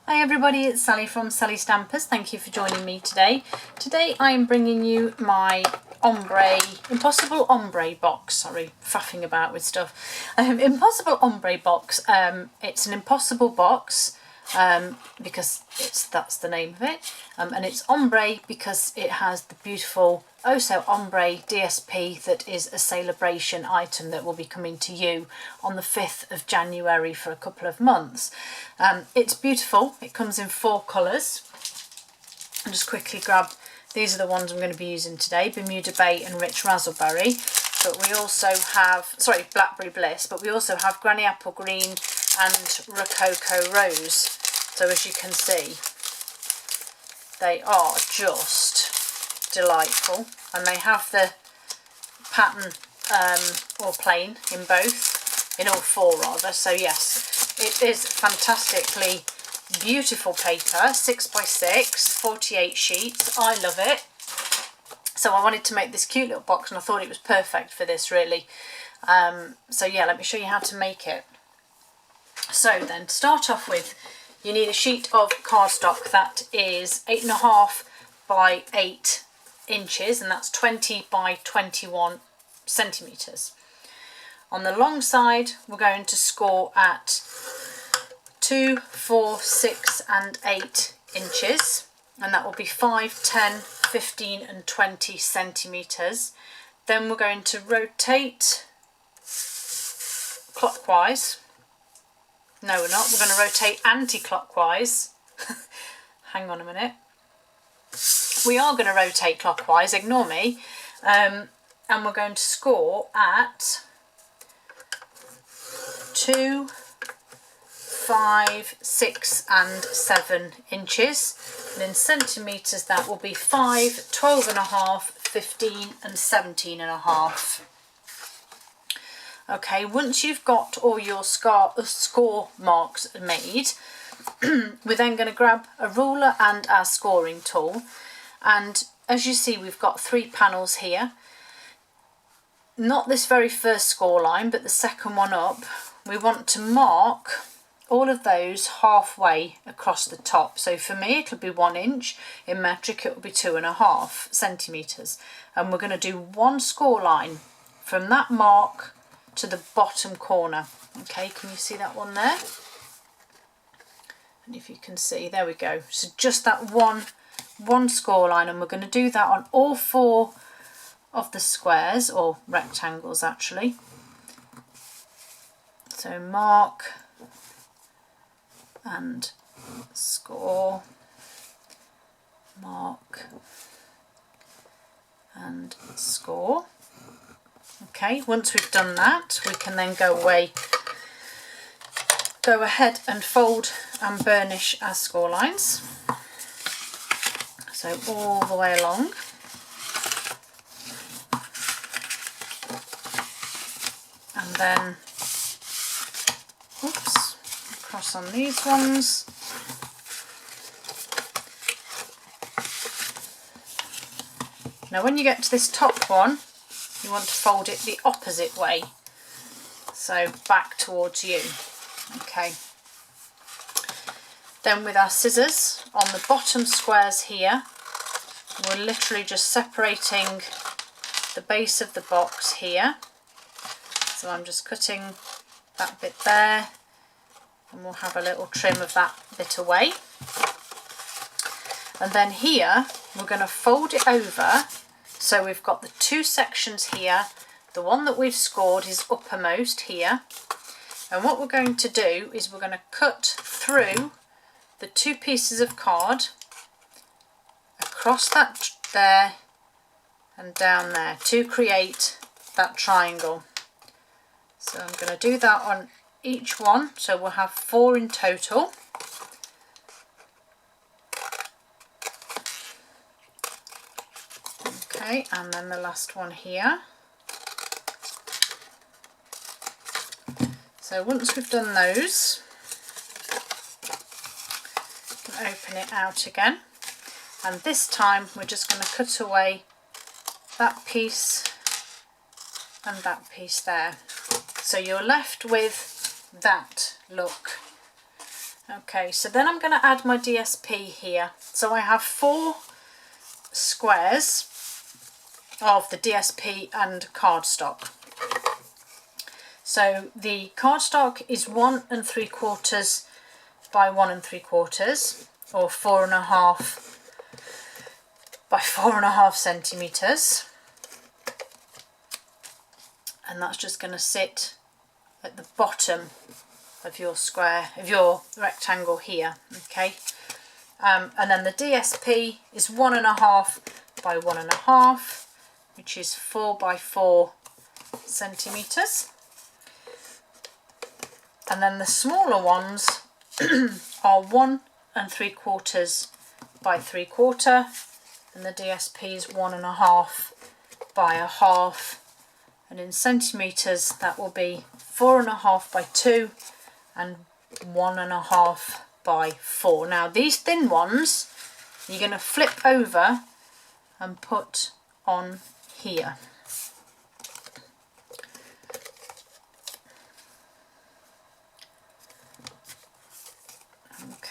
Hi everybody, it's Sally from Sally Stampers. Thank you for joining me today. Today I am bringing you my Impossible Ombre Box. Sorry, faffing about with stuff. Impossible Ombre Box. It's an impossible box because that's the name of it. And it's ombre because it has the beautiful Oh So Ombre DSP that is a celebration item that will be coming to you on the 5th of January for a couple of months. It's beautiful. It comes in 4 colours. I'll just quickly grab, these are the ones I'm going to be using today, Bermuda Bay and Rich Razzleberry. But we also have, sorry, Blackberry Bliss, but we also have Granny Apple Green and Rococo Rose. So as you can see, they are just delightful, and they have the pattern or plain in both, in all 4 rather. So yes, it is fantastically beautiful paper, 6x6, 48 sheets. I love it. So I wanted to make this cute little box, and I thought it was perfect for this really. So yeah, let me show you how to make it. So then, to start off with, you need a sheet of cardstock that is 8.5 by 8 inches, and that's 20 by 21 centimetres. On the long side, we're going to score at 2, 4, 6 and 8 inches, and that will be 5, 10, 15 and 20 centimetres. Then we're going to rotate clockwise. No, we're not. We're going to rotate anti-clockwise. Hang on a minute. We are going to rotate clockwise, ignore me. And we're going to score at 2, 5, 6 and 7 inches. And in centimetres that will be 5, 12.5, 15 and 17.5. Okay, once you've got all your score marks made, we're then going to grab a ruler and our scoring tool. And as you see, we've got 3 panels here. Not this very first score line, but the second one up. We want to mark all of those halfway across the top. So for me, it'll be 1 inch. In metric, it'll be 2.5 centimetres. And we're going to do 1 score line from that mark to the bottom corner. Okay, can you see that one there? And if you can see, there we go. So just that one score line, and we're going to do that on all 4 of the squares, or rectangles actually. So mark and score, mark and score. Okay, once we've done that, we can then go ahead and fold and burnish our score lines. So all the way along. And then, oops, across on these ones. Now when you get to this top one, you want to fold it the opposite way, so back towards you. Okay. Then with our scissors on the bottom squares here, we're literally just separating the base of the box here. So I'm just cutting that bit there, and we'll have a little trim of that bit away. And then here we're going to fold it over. So we've got the 2 sections here. The one that we've scored is uppermost here. And what we're going to do is we're going to cut through the 2 pieces of card, across that there and down there, to create that triangle. So I'm going to do that on each one. So we'll have 4 in total. Okay, and then the last one here. So once we've done those, we can open it out again. And this time we're just going to cut away that piece and that piece there. So you're left with that look. Okay, so then I'm going to add my DSP here. So I have 4 squares of the DSP and cardstock. So the cardstock is 1 3/4 by 1 3/4, or 4.5 by 4.5 centimetres, and that's just going to sit at the bottom of your square, of your rectangle here. Okay, and then the DSP is 1.5 by 1.5, which is 4 by 4 centimetres. And then the smaller ones are 1 3/4 by 3/4, and the DSP is 1.5 by 1/2, and in centimetres that will be 4.5 by 2 and 1.5 by 4. Now these thin ones you're going to flip over and put on here.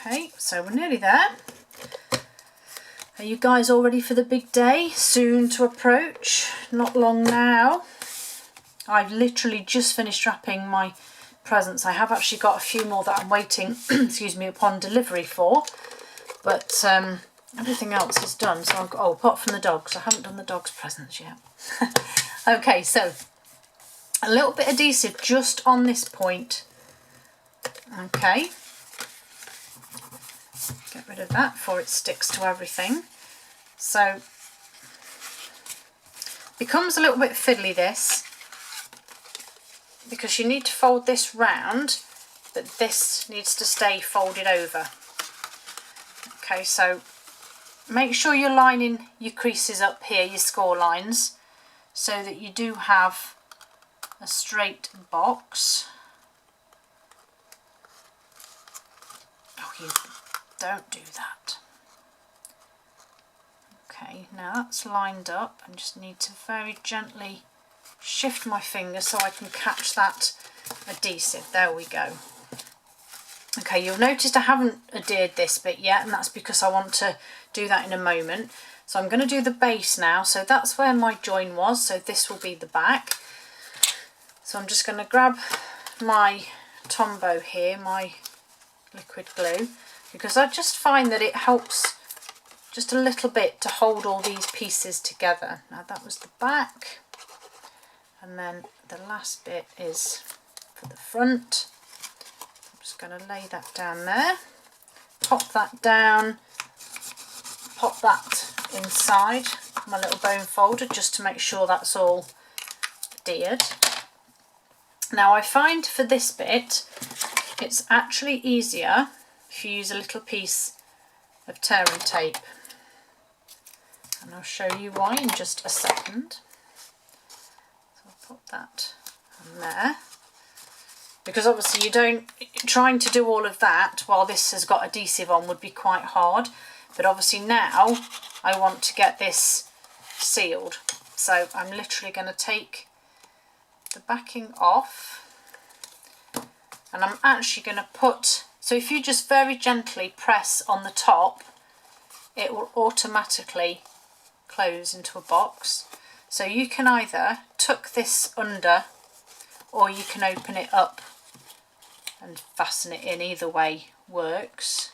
Okay, so we're nearly there. Are you guys all ready for the big day? Soon to approach, not long now. I've literally just finished wrapping my presents. I have actually got a few more that I'm waiting excuse me, upon delivery for, but everything else is done. So I've got, oh, apart from the dogs, I haven't done the dogs' presents yet. Okay, so a little bit of adhesive just on this point. Okay, get rid of that before it sticks to everything. So becomes a little bit fiddly, this, because you need to fold this round, but this needs to stay folded over. Okay, so make sure you're lining your creases up here, your score lines, so that you do have a straight box. Oh, you don't do that. Okay, now that's lined up, and just need to very gently shift my finger so I can catch that adhesive. There we go. Okay, you'll notice I haven't adhered this bit yet, and that's because I want to do that in a moment. So I'm going to do the base now. So that's where my join was, so this will be the back. So I'm just going to grab my Tombow here, my liquid glue, because I just find that it helps just a little bit to hold all these pieces together. Now that was the back, and then the last bit is for the front. I'm just going to lay that down there, pop that down, pop that inside my little bone folder just to make sure that's all adhered. Now I find for this bit it's actually easier if you use a little piece of tearing tape, and I'll show you why in just a second. So I'll put that on there, because obviously you don't, trying to do all of that while this has got adhesive on would be quite hard, but obviously now I want to get this sealed, so I'm literally going to take the backing off, and I'm actually going to put, so if you just very gently press on the top, it will automatically close into a box. So you can either tuck this under, or you can open it up and fasten it in. Either way works.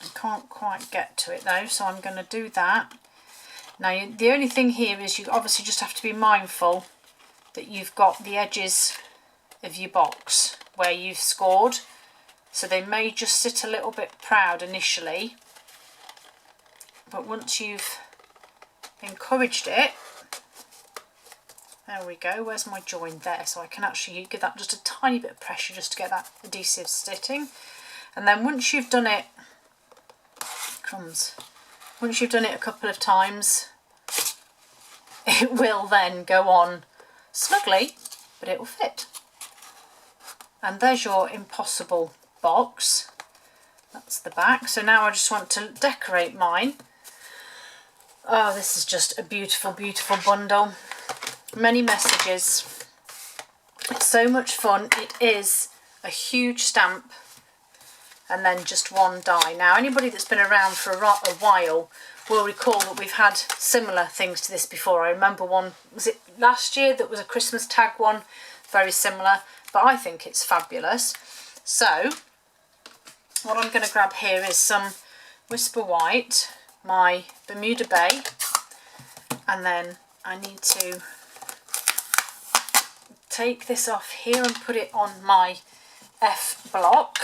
I can't quite get to it though, so I'm going to do that. Now the only thing here is you obviously just have to be mindful that you've got the edges of your box where you've scored, so they may just sit a little bit proud initially, but once you've encouraged it, there we go, where's my join there, so I can actually give that just a tiny bit of pressure just to get that adhesive sitting. And then once you've done it, crumbs, once you've done it a couple of times, it will then go on snugly, but it will fit. And there's your impossible box. That's the back. So now I just want to decorate mine. Oh, this is just a beautiful, beautiful bundle. Many messages. It's so much fun. It is a huge stamp, and then just one die. Now anybody that's been around for a while will recall that we've had similar things to this before. I remember one, was it last year, that was a Christmas tag one, very similar, but I think it's fabulous. So what I'm going to grab here is some Whisper White, my Bermuda Bay, and then I need to take this off here and put it on my F block.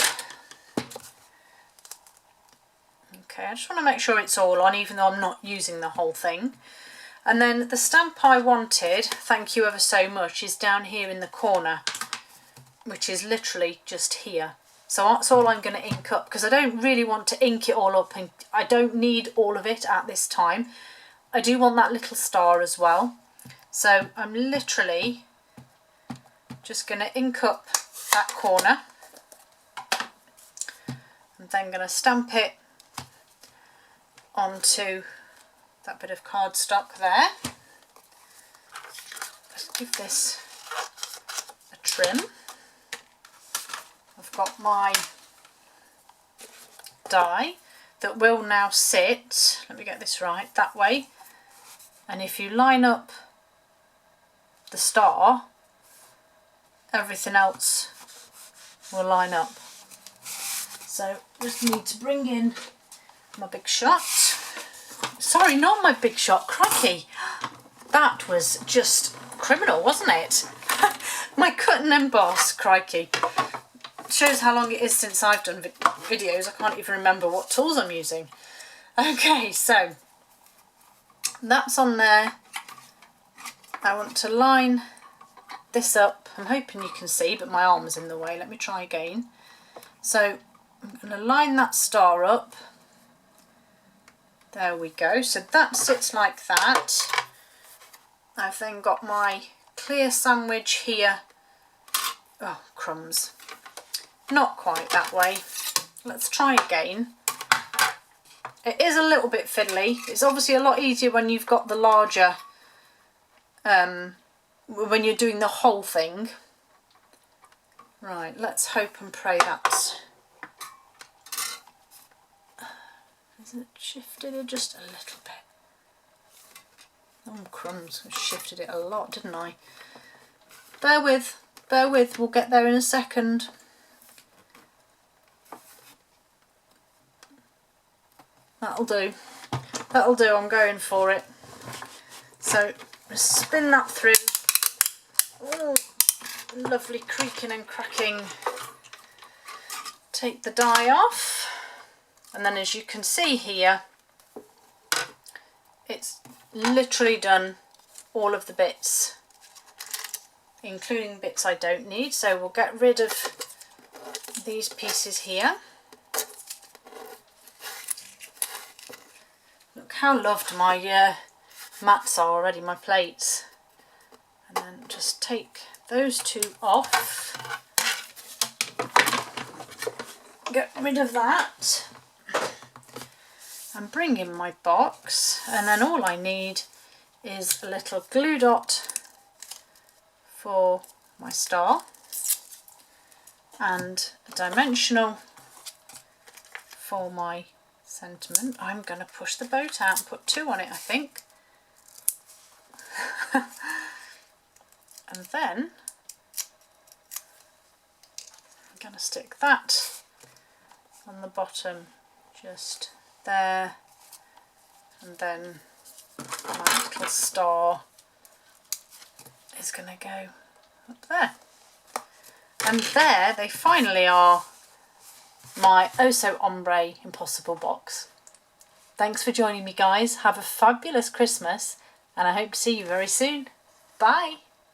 Okay, I just want to make sure it's all on, even though I'm not using the whole thing. And then the stamp I wanted, thank you ever so much, is down here in the corner, which is literally just here. So that's all I'm going to ink up, because I don't really want to ink it all up, and I don't need all of it at this time. I do want that little star as well. So I'm literally just going to ink up that corner, and then going to stamp it onto that bit of cardstock there. Let's give this a trim. I've got my die that will now sit, let me get this right, that way, and if you line up the star, everything else will line up. So just need to bring in my Big Shot. Sorry, not my Big Shot, crikey. That was just criminal, wasn't it? My cut and emboss, crikey. Shows how long it is since I've done videos. I can't even remember what tools I'm using. Okay, so that's on there. I want to line this up. I'm hoping you can see, but my arm's in the way. Let me try again. So I'm going to line that star up. There we go. So that sits like that. I've then got my clear sandwich here. Oh, crumbs. Not quite that way. Let's try again. It is a little bit fiddly. It's obviously a lot easier when you've got the larger, when you're doing the whole thing. Right, let's hope and pray that's... Isn't it shifted it just a little bit? Oh, crumbs, I shifted it a lot, didn't I? Bear with, we'll get there in a second. That'll do, I'm going for it. So, just spin that through. Oh, lovely creaking and cracking. Take the die off. And then as you can see here, it's literally done all of the bits, including bits I don't need. So we'll get rid of these pieces here. Look how loved my mats are already, my plates. And then just take those two off. Get rid of that. And bring in my box, and then all I need is a little glue dot for my star and a dimensional for my sentiment. I'm going to push the boat out and put 2 on it, I think. And then I'm going to stick that on the bottom, just there, and then my little star is going to go up there. And there they finally are, my oh so ombre impossible box. Thanks for joining me, guys. Have a fabulous Christmas, and I hope to see you very soon. Bye.